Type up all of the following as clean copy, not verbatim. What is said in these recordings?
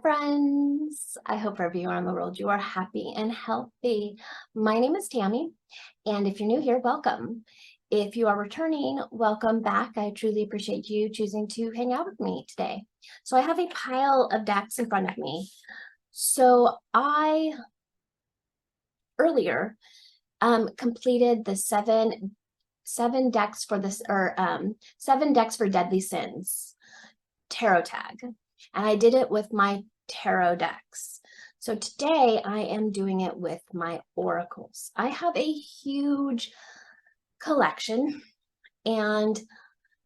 friends. I hope wherever you are in the world, you are happy and healthy. My name is Tammy, and if you're new here, welcome. If you are returning, welcome back. I truly appreciate you choosing to hang out with me today. So I have a pile of decks in front of me. So I earlier completed the seven decks for this, or 7 decks for Deadly Sins tarot tag. And I did it with my tarot decks. So today I am doing it with my oracles. I have a huge collection, and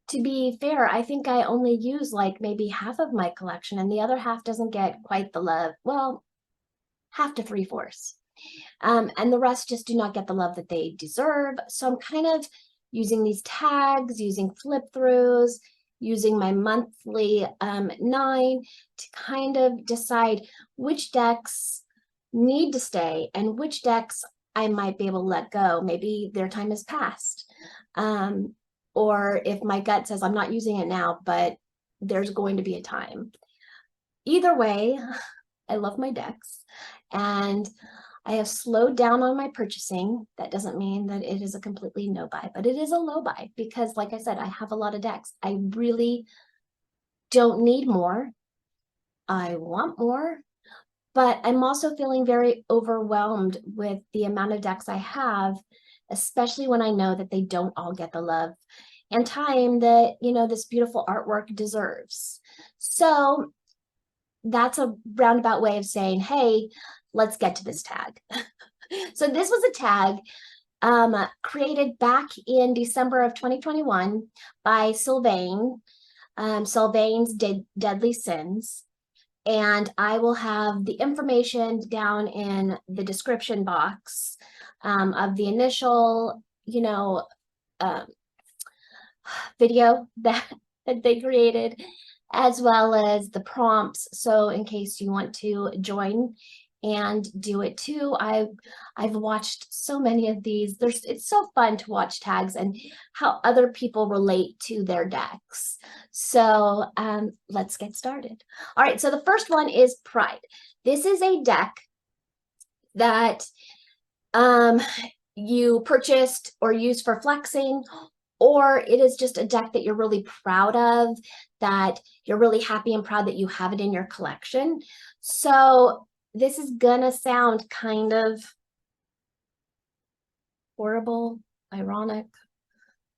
to be fair, I think I only use like maybe half of my collection, and the other half doesn't get quite the love. Well, half to 3/4. And the rest just do not get the love that they deserve. So I'm kind of using these tags, using flip throughs, using my monthly 9 to kind of decide which decks need to stay and which decks I might be able to let go. Maybe their time has passed. Or if my gut says I'm not using it now, but there's going to be a time. Either way, I love my decks, and I have slowed down on my purchasing. That doesn't mean that it is a completely no buy, but it is a low buy because, like I said, I have a lot of decks. I really don't need more. I want more, but I'm also feeling very overwhelmed with the amount of decks I have, especially when I know that they don't all get the love and time that, this beautiful artwork deserves. So that's a roundabout way of saying, hey, let's get to this tag. So this was a tag created back in December of 2021 by Sylvain. Sylvain's Deadly Sins. And I will have the information down in the description box of the initial, video that they created, as well as the prompts. So in case you want to join and do it too. I've watched so many of these. It's so fun to watch tags and how other people relate to their decks. So let's get started. All right, so the first one is Pride. This is a deck that you purchased or used for flexing, or it is just a deck that you're really proud of, that you're really happy and proud that you have it in your collection. So this is gonna sound kind of horrible, ironic,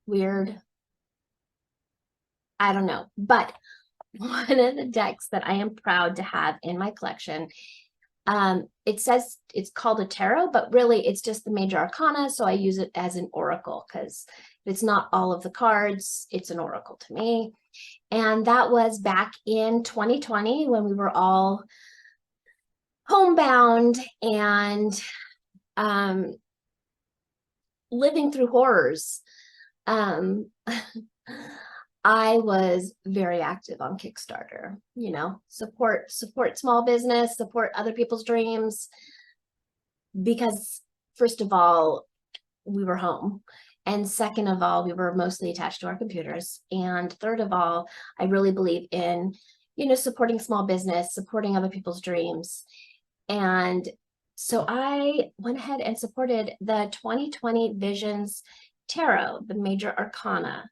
weird. I don't know, but one of the decks that I am proud to have in my collection, it says it's called a tarot, but really it's just the major arcana. So I use it as an oracle because if it's not all of the cards, it's an oracle to me. And that was back in 2020 when we were all homebound and living through horrors. I was very active on Kickstarter, support small business, support other people's dreams, because first of all, we were home. And second of all, we were mostly attached to our computers. And third of all, I really believe in, supporting small business, supporting other people's dreams. And so I went ahead and supported the 2020 Visions Tarot, the major arcana.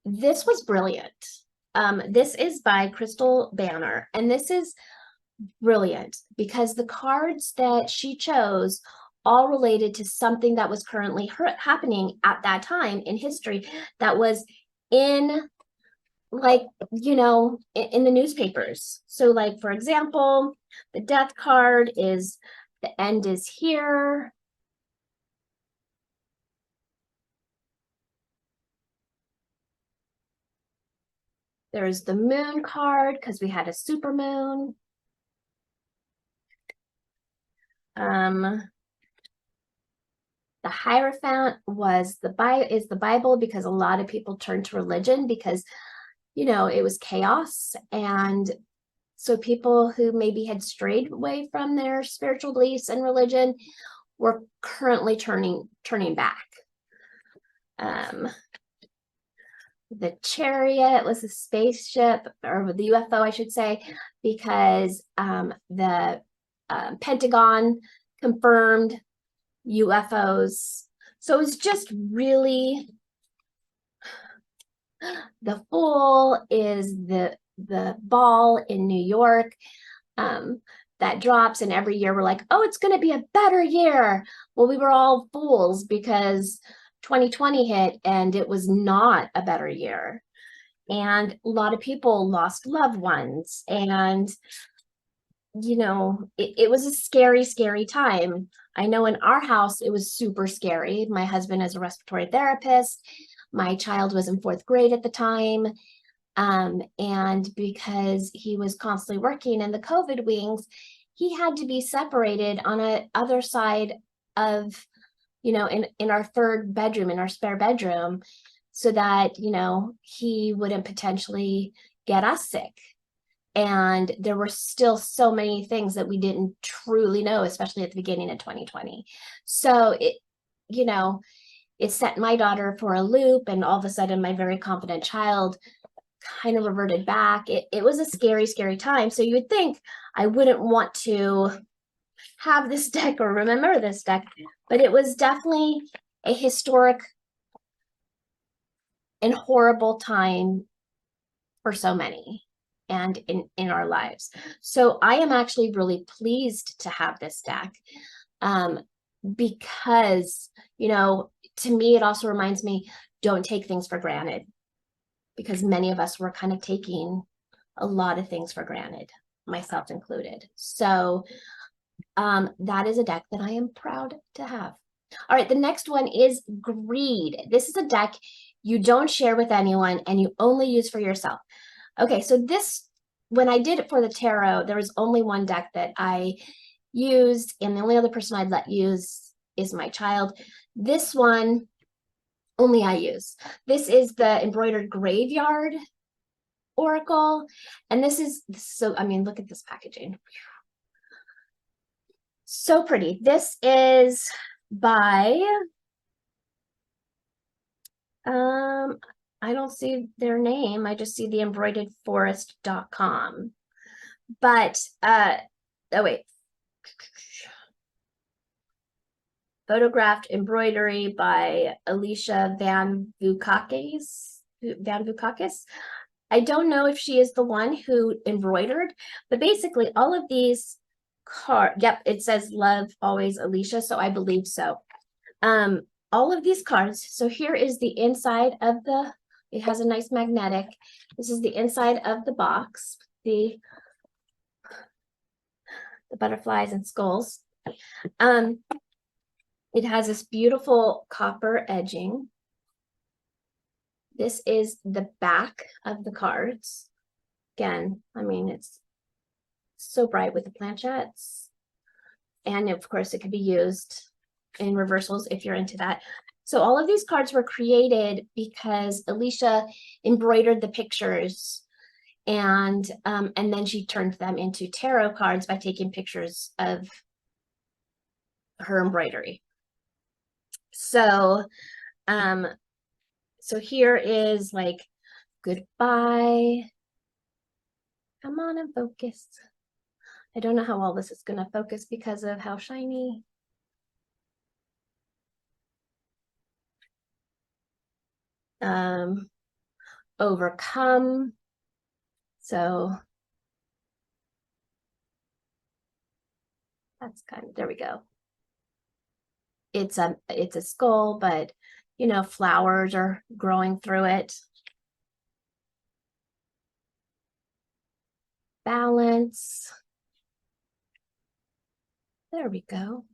This was brilliant. This is by Crystal Banner, and this is brilliant because the cards that she chose all related to something that was currently happening at that time in history, that was in, like, in the newspapers. So, like, for example, the death card is the end is here. There's the moon card because we had a super moon. The Hierophant was the Bible because a lot of people turned to religion because, it was chaos. And so people who maybe had strayed away from their spiritual beliefs and religion were currently turning back. The chariot was a spaceship, or the UFO, I should say, because the Pentagon confirmed UFOs. So it was just really, the Fool is the ball in New York that drops, and every year we're like, oh, it's going to be a better year. Well, we were all fools because 2020 hit and it was not a better year. And a lot of people lost loved ones. And, you know, it was a scary, scary time. I know in our house, it was super scary. My husband is a respiratory therapist. My child was in 4th grade at the time. And because he was constantly working in the COVID wings, he had to be separated on a other side of, you know, in our 3rd bedroom, in our spare bedroom, so that, you know, he wouldn't potentially get us sick. And there were still so many things that we didn't truly know, especially at the beginning of 2020. So it, you know, it set my daughter for a loop, and all of a sudden my very confident child kind of reverted back. It was a scary, scary time. So you would think I wouldn't want to have this deck or remember this deck, but it was definitely a historic and horrible time for so many and in our lives. So I am actually really pleased to have this deck because, you know, to me, it also reminds me, don't take things for granted, because many of us were kind of taking a lot of things for granted, myself included. So that is a deck that I am proud to have. All right, the next one is Greed. This is a deck you don't share with anyone and you only use for yourself. Okay, so this, when I did it for the tarot, there was only one deck that I used, and the only other person I'd let use is my child. This one, only I use. This is the Embroidered Graveyard Oracle, and this is, so, I mean, look at this packaging. So pretty. This is by, I don't see their name. I just see the embroideredforest.com. But, oh wait. Photographed embroidery by Alicia Van Vukakis. I don't know if she is the one who embroidered, but basically all of these cards, yep, it says love always Alicia, so I believe so. All of these cards, so here is the inside of the, it has a nice magnetic. This is the inside of the box, the butterflies and skulls. It has this beautiful copper edging. This is the back of the cards. Again, I mean, it's so bright with the planchettes. And of course, it could be used in reversals if you're into that. So all of these cards were created because Alicia embroidered the pictures, and then she turned them into tarot cards by taking pictures of her embroidery. So, so here is like, goodbye. Come on and focus. I don't know how all this is going to focus because of how shiny. Overcome. So that's kind of, there we go. It's a skull, but you know, flowers are growing through it. Balance. There we go.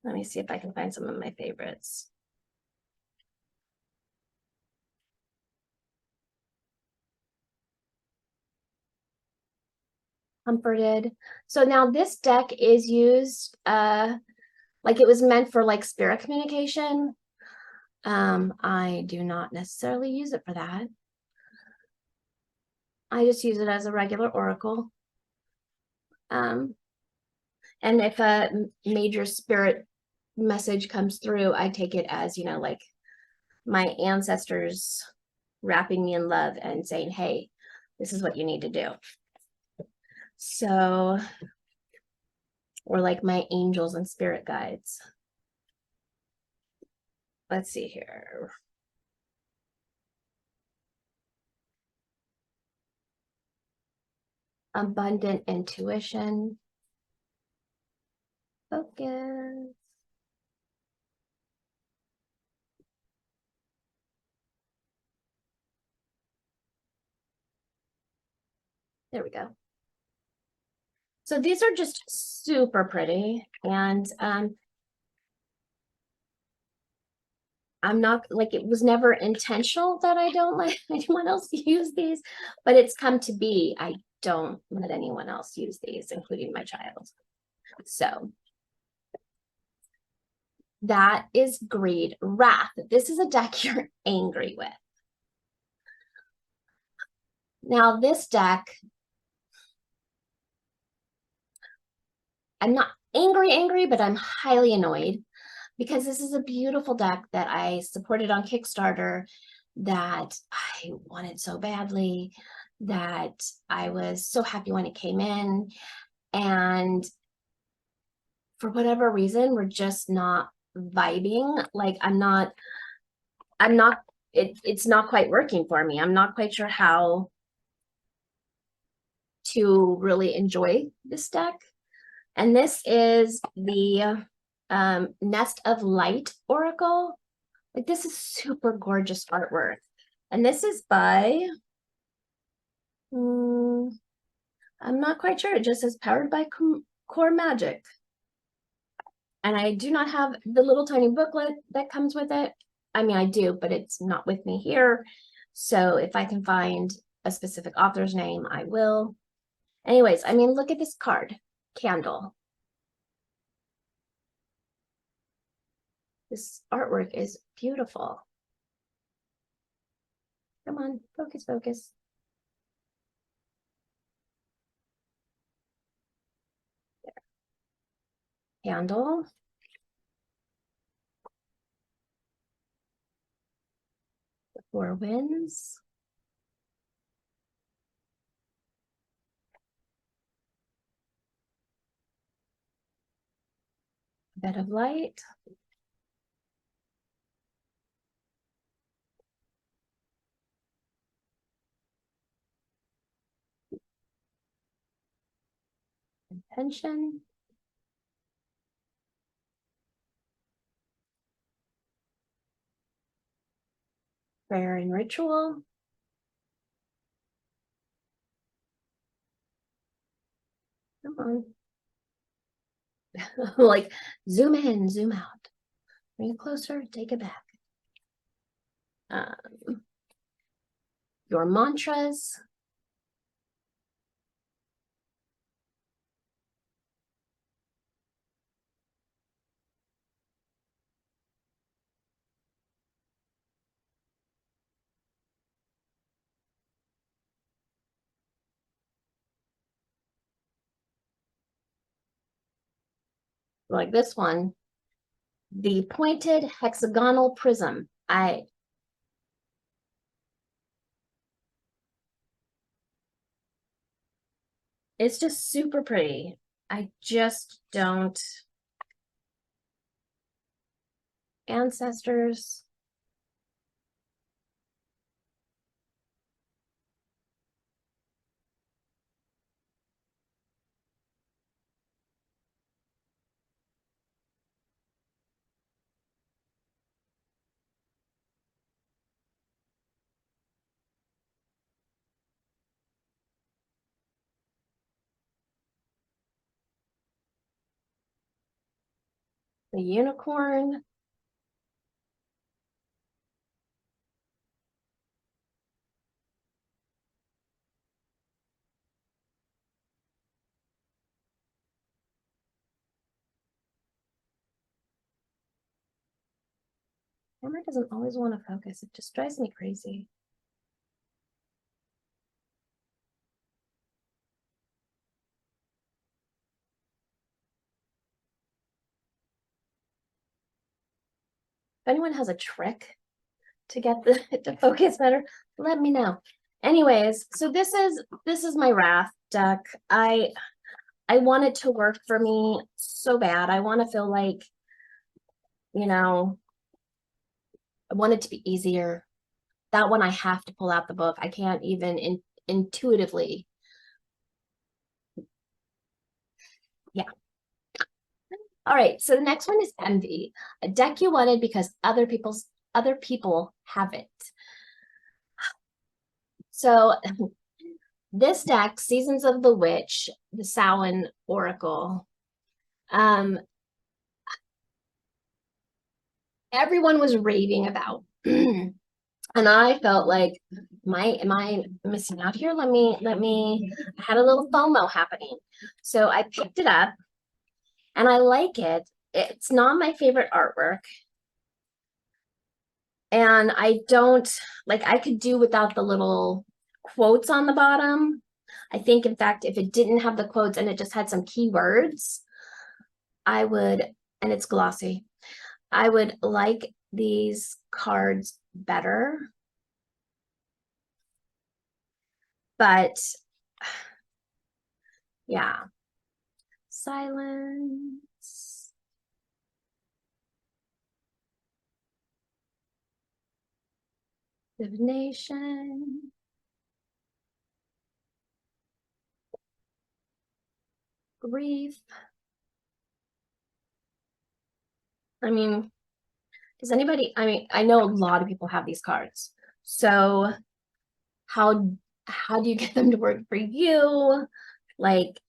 Let me see if I can find some of my favorites. Comforted. So now this deck is used like it was meant for like spirit communication. I do not necessarily use it for that. I just use it as a regular oracle. And if a major spirit message comes through, I take it as, you know, like my ancestors wrapping me in love and saying, hey, this is what you need to do. So, or like my angels and spirit guides. Let's see here. Abundant intuition. Focus. There we go. So these are just super pretty, and I'm not like, it was never intentional that I don't let anyone else use these, but it's come to be. I don't let anyone else use these, including my child. So that is greed. Wrath. This is a deck you're angry with. Now this deck, I'm not angry, but I'm highly annoyed because this is a beautiful deck that I supported on Kickstarter, that I wanted so badly, that I was so happy when it came in. And for whatever reason, we're just not vibing. Like it's not quite working for me. I'm not quite sure how to really enjoy this deck. And this is the Nest of Light Oracle. Like, this is super gorgeous artwork. And this is by, I'm not quite sure. It just says powered by Core Magic. And I do not have the little tiny booklet that comes with it. I mean, I do, but it's not with me here. So if I can find a specific author's name, I will. Anyways, I mean, look at this card, Candle. This artwork is beautiful. Come on, focus, focus. There. Candle. The Four Winds. Bed of Light. Intention. Prayer and Ritual. Come on. Like, zoom in, zoom out. Bring it closer, take it back. Your mantras. Like this one, the pointed hexagonal prism. It's just super pretty. I just don't. Ancestors. The unicorn. Camera doesn't always want to focus. It just drives me crazy. If anyone has a trick to get the to focus better, let me know. Anyways, so this is my Wrath deck. I want it to work for me so bad. I want to feel like, you know, I want it to be easier. That one I have to pull out the book. I can't even intuitively. Yeah. All right, so the next one is Envy, a deck you wanted because other people have it. So this deck, Seasons of the Witch, the Samhain Oracle, everyone was raving about. And I felt like, am I missing out here? I had a little FOMO happening. So I picked it up and I like it. It's not my favorite artwork. And I don't, like, I could do without the little quotes on the bottom. I think, in fact, if it didn't have the quotes and it just had some keywords, I would, and it's glossy, I would like these cards better. But yeah, silence. Divination. Grief. I mean, does anybody, I mean, I know a lot of people have these cards. So how do you get them to work for you? Like,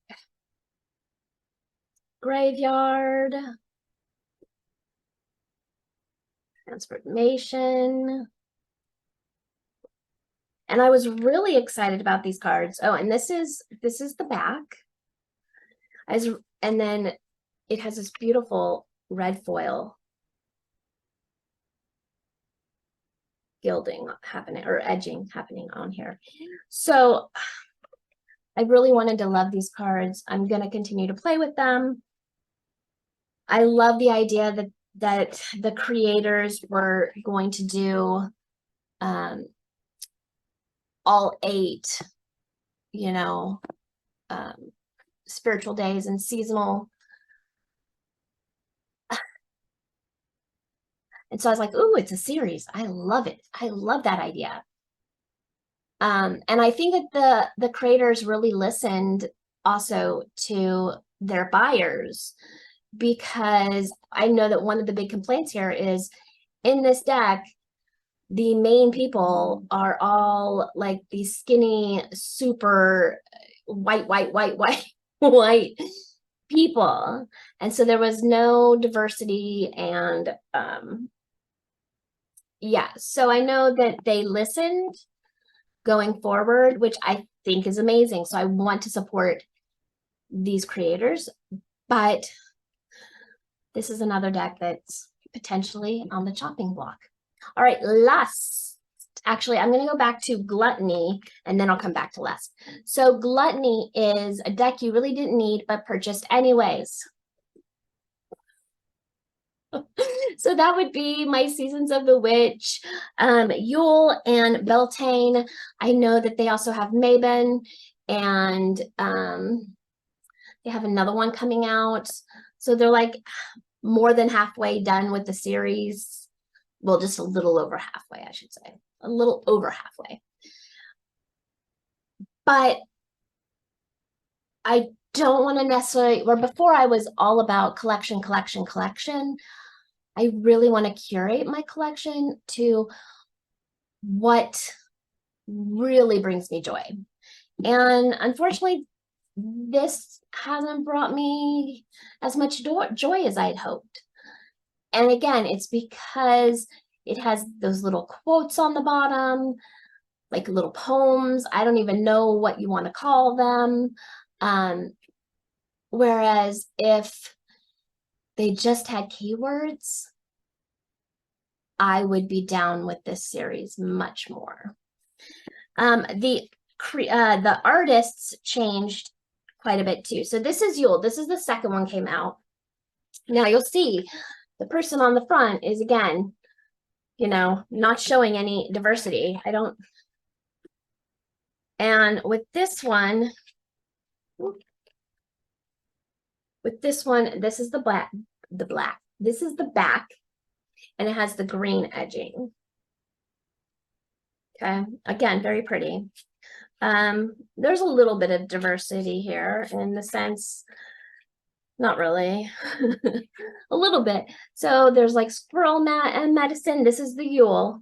graveyard, transformation. And I was really excited about these cards. Oh, and this is the back. And then it has this beautiful red foil gilding happening, or edging happening on here. So I really wanted to love these cards. I'm going to continue to play with them. I love the idea that the creators were going to do all 8, you know, spiritual days and seasonal. And so I was like, ooh, it's a series. I love it. I love that idea. And I think that the creators really listened also to their buyers, because I know that one of the big complaints here is in this deck, the main people are all like these skinny, super white white people. And so there was no diversity. And yeah, so I know that they listened going forward, which I think is amazing. So I want to support these creators, but this is another deck that's potentially on the chopping block. All right, Lust. Actually, I'm going to go back to Gluttony, and then I'll come back to Lust. So Gluttony is a deck you really didn't need, but purchased anyways. So that would be my Seasons of the Witch, Yule, and Beltane. I know that they also have Mabon, and they have another one coming out. So they're like more than halfway done with the series. Well, just a little over halfway, I should say. A little over halfway. But I don't want to necessarily, or before I was all about collection. I really want to curate my collection to what really brings me joy. And unfortunately, this hasn't brought me as much joy as I'd hoped. And again, it's because it has those little quotes on the bottom, like little poems. I don't even know what you want to call them. Whereas if they just had keywords, I would be down with this series much more. The artists changed quite a bit too. So this is Yule. This is the second one came out. Now you'll see the person on the front is, again, you know, not showing any diversity. And with this one, this is the black, this is the back, and it has the green edging. Okay, again, very pretty. There's a little bit of diversity here in the sense, not really, a little bit. So there's like squirrel mat and medicine. This is the Yule.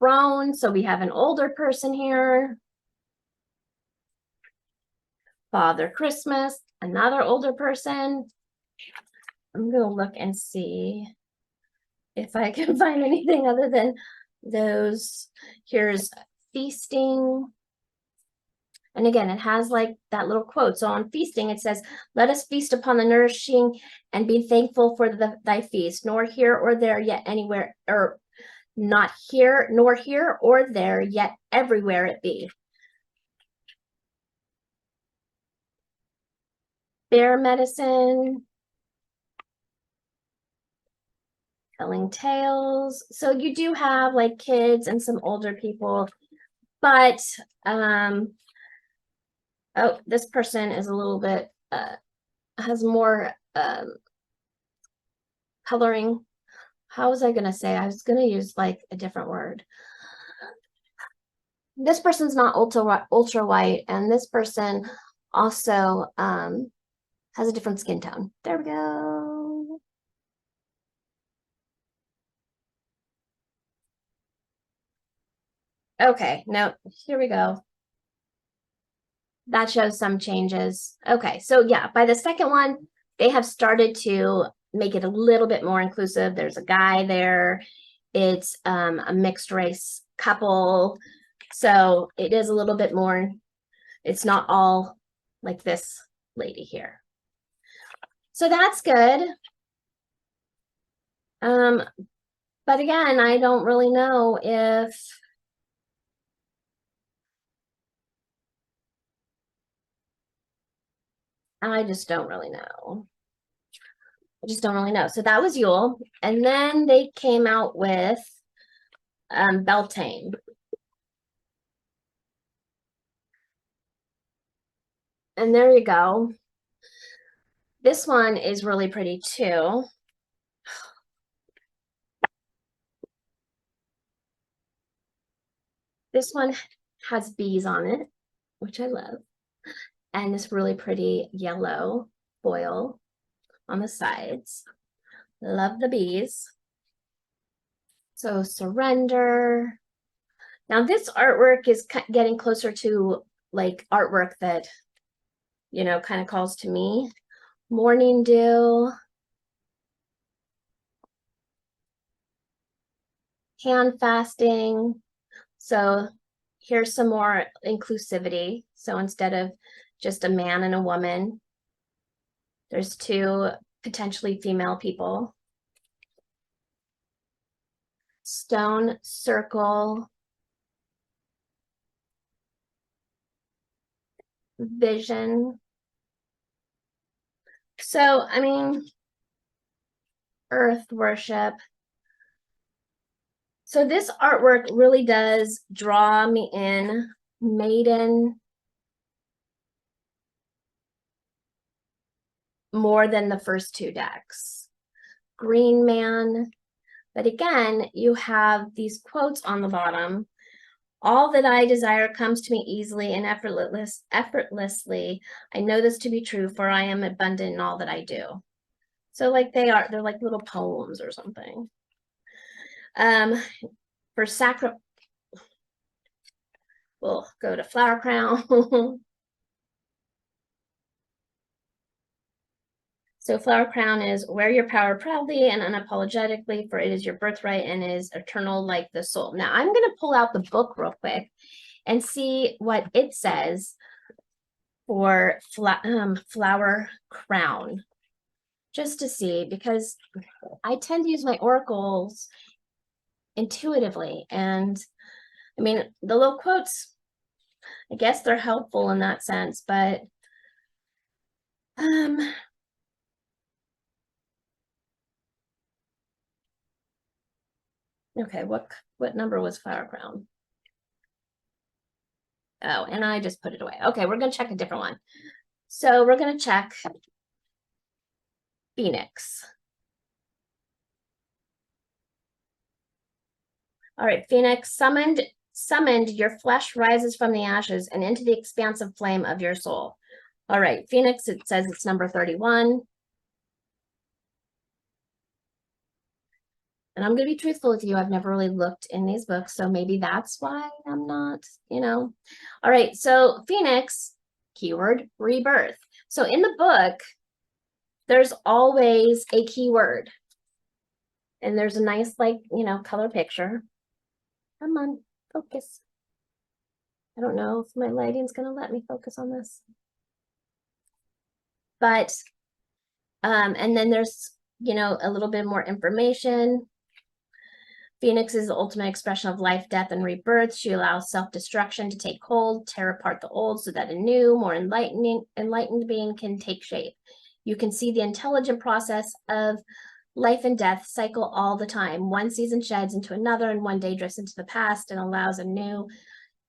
Brown, so we have an older person here. Father Christmas, another older person. I'm gonna look and see if I can find anything other than those. Here's feasting. And again, it has like that little quote. So on feasting, it says, let us feast upon the nourishing and be thankful for thy feast, nor here or there, yet anywhere, or not here, nor here or there, yet everywhere it be. Bear medicine, telling tales. So you do have like kids and some older people, but oh, this person is a little bit has more coloring. How was I gonna say? I was gonna use like a different word. This person's not ultra white, and this person also has a different skin tone. There we go. Okay, now here we go. That shows some changes. Okay, so yeah, by the second one, they have started to make it a little bit more inclusive. There's a guy there. It's a mixed race couple. So it is a little bit more, it's not all like this lady here. So that's good. But again, I don't really know if I just don't really know. I just don't really know. So that was Yule. And then they came out with Beltane. And there you go. This one is really pretty too. This one has bees on it, which I love. And this really pretty yellow foil on the sides. Love the bees. So surrender. Now this artwork is getting closer to like artwork that, you know, kind of calls to me. Morning dew. Hand fasting. So here's some more inclusivity. So instead of just a man and a woman, there's two potentially female people. Stone circle. Vision. So, I mean, earth worship. So this artwork really does draw me in. Maiden. More than the first two decks. Green man. But again, you have these quotes on the bottom. All that I desire comes to me easily and effortlessly. I know this to be true, for I am abundant in all that I do. So like they're like little poems or something. For sacral, we'll go to flower crown. So flower crown is wear your power proudly and unapologetically, for it is your birthright and is eternal like the soul. Now I'm going to pull out the book real quick and see what it says for flower crown, just to see, because I tend to use my oracles intuitively. And I mean, the little quotes, I guess they're helpful in that sense, but Okay, what number was Flower Crown? Oh, and I just put it away. Okay, we're gonna check a different one. So we're gonna check Phoenix. All right, Phoenix, summoned, your flesh rises from the ashes and into the expansive flame of your soul. All right, Phoenix, it says it's number 31. And I'm going to be truthful with you. I've never really looked in these books, so maybe that's why I'm not, All right, so Phoenix, keyword, rebirth. So in the book, there's always a keyword. And there's a nice, color picture. Come on, focus. I don't know if my lighting's going to let me focus on this. But, and then there's, a little bit more information. Phoenix is the ultimate expression of life, death, and rebirth. She allows self-destruction to take hold, tear apart the old so that a new, more enlightened being can take shape. You can see the intelligent process of life and death cycle all the time. One season sheds into another, and one day drifts into the past and allows a new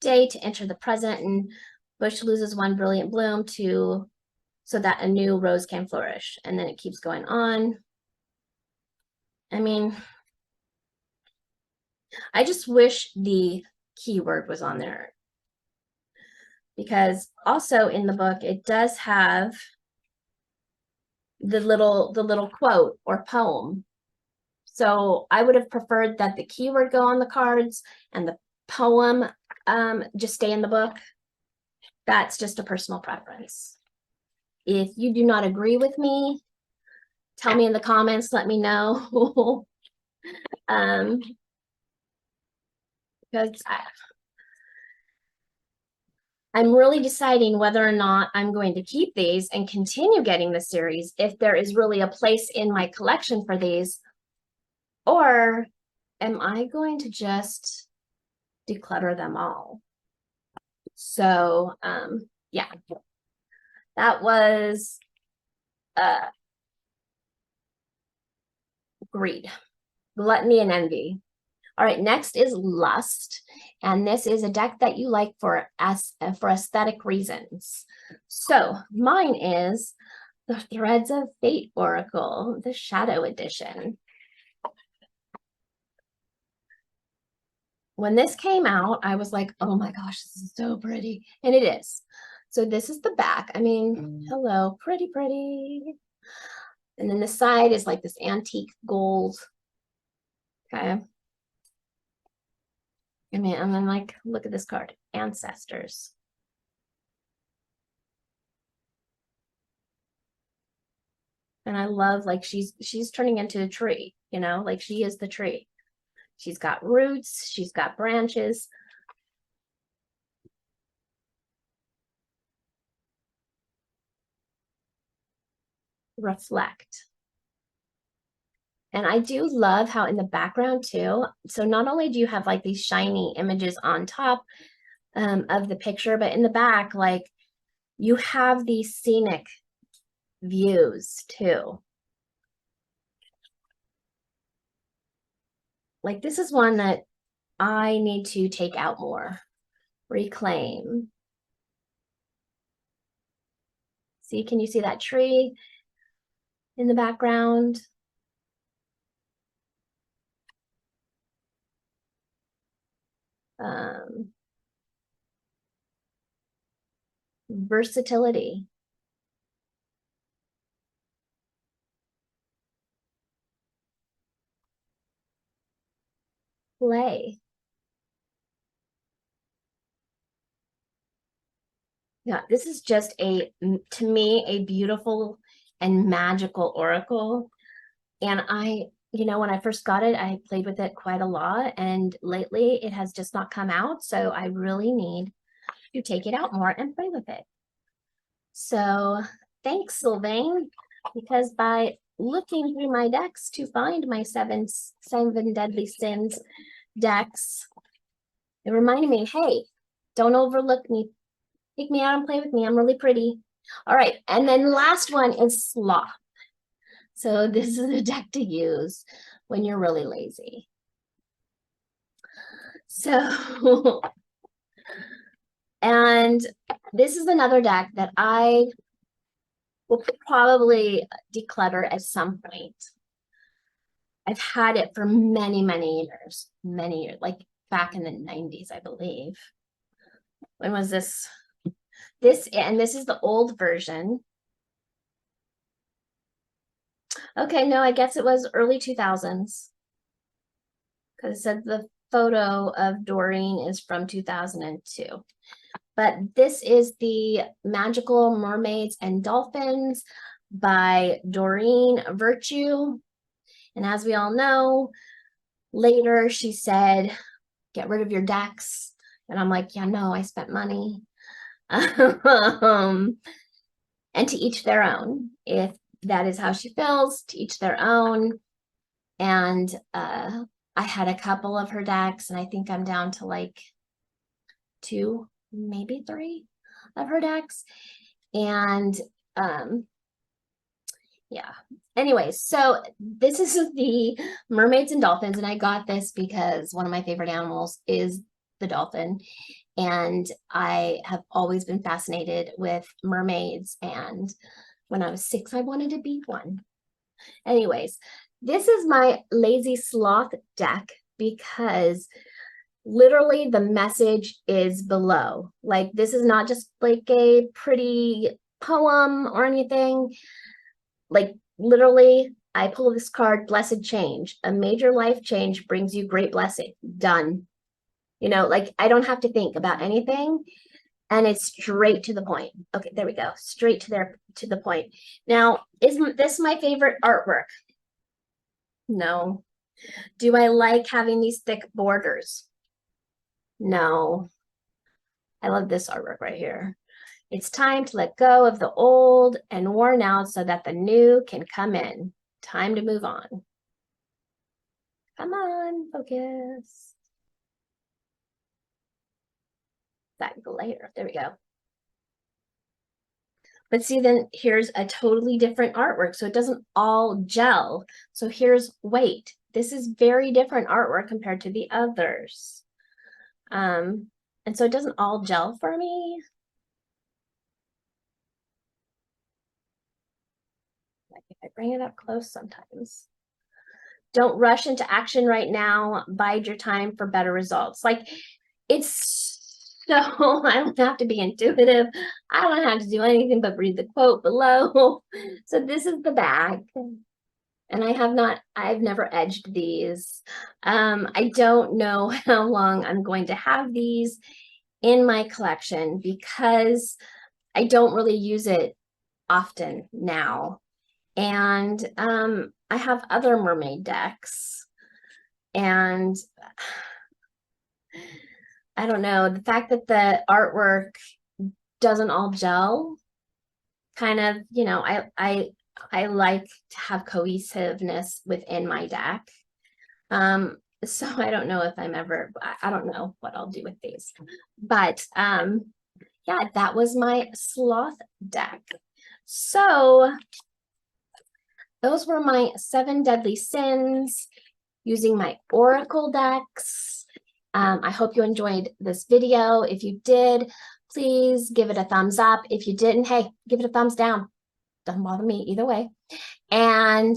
day to enter the present, and bush loses one brilliant bloom so that a new rose can flourish. And then it keeps going on. I mean, I just wish the keyword was on there, because also in the book, it does have the little quote or poem. So I would have preferred that the keyword go on the cards and the poem just stay in the book. That's just a personal preference. If you do not agree with me, tell me in the comments, let me know. Because I'm really deciding whether or not I'm going to keep these and continue getting the series, if there is really a place in my collection for these, or am I going to just declutter them all? So, yeah, that was greed, gluttony, and envy. All right, next is lust, and this is a deck that you like for aesthetic reasons. So mine is the Threads of Fate Oracle, the Shadow Edition. When this came out, I was like, oh my gosh, this is so pretty, and it is. So this is the back. I mean, hello, pretty, pretty. And then the side is like this antique gold. Okay. I mean, and then like, look at this card, Ancestors. And I love, like, she's turning into a tree, like she is the tree. She's got roots, she's got branches. Reflect. And I do love how in the background too, so not only do you have like these shiny images on top of the picture, but in the back, like, you have these scenic views too. Like, this is one that I need to take out more. Reclaim. See, can you see that tree in the background? Versatility. Play. Yeah, this is just to me, a beautiful and magical oracle. And when I first got it, I played with it quite a lot, and lately it has just not come out. So I really need to take it out more and play with it. So thanks, Sylvain, because by looking through my decks to find my seven deadly sins decks, it reminded me, hey, don't overlook me. Take me out and play with me. I'm really pretty. All right. And then last one is Sloth. So this is a deck to use when you're really lazy. So, and this is another deck that I will probably declutter at some point. I've had it for many years, like back in the 90s, I believe. When was this? This is the old version. Okay, no, I guess it was early 2000s. Because it said the photo of Doreen is from 2002. But this is the Magical Mermaids and Dolphins by Doreen Virtue. And as we all know, later she said, get rid of your decks. And I'm like, yeah, no, I spent money. And to each their own. If that is how she feels, to each their own. And I had a couple of her decks, and I think I'm down to like 2, maybe 3 of her decks. And yeah, anyways, so this is the Mermaids and Dolphins, and I got this because one of my favorite animals is the dolphin, and I have always been fascinated with mermaids, and when I was 6 I wanted to be one. Anyways, this is my Lazy Sloth deck because literally the message is below. Like, this is not just like a pretty poem or anything. Like, literally, I pull this card, Blessed Change. A major life change brings you great blessing. Done. You know, like, I don't have to think about anything, and it's straight to the point. Okay, there we go. Straight to the point. Now, is this my favorite artwork? No. Do I like having these thick borders? No. I love this artwork right here. It's time to let go of the old and worn out so that the new can come in. Time to move on. Come on, focus. That glare. There we go. But see, then here's a totally different artwork. So it doesn't all gel. So here's wait. This is very different artwork compared to the others. And so it doesn't all gel for me. Like if I bring it up close sometimes. Don't rush into action right now. Bide your time for better results. Like, it's so, I don't have to be intuitive. I don't have to do anything but read the quote below. So this is the bag. And I've never edged these. I don't know how long I'm going to have these in my collection because I don't really use it often now. And I have other mermaid decks, and I don't know, the fact that the artwork doesn't all gel kind of, you know, I like to have cohesiveness within my deck. So I don't know if I don't know what I'll do with these, but yeah, that was my Sloth deck. So those were my 7 deadly sins using my Oracle decks. I hope you enjoyed this video. If you did, please give it a thumbs up. If you didn't, hey, give it a thumbs down. Doesn't bother me either way. And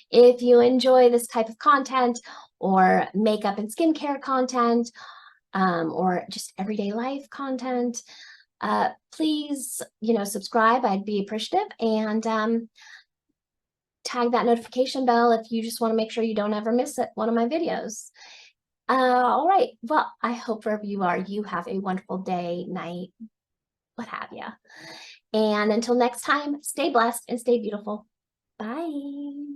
if you enjoy this type of content or makeup and skincare content, or just everyday life content, please, you know, subscribe. I'd be appreciative, and tag that notification bell if you just want to make sure you don't ever miss one of my videos. All right. Well, I hope wherever you are, you have a wonderful day, night, what have you. And until next time, stay blessed and stay beautiful. Bye.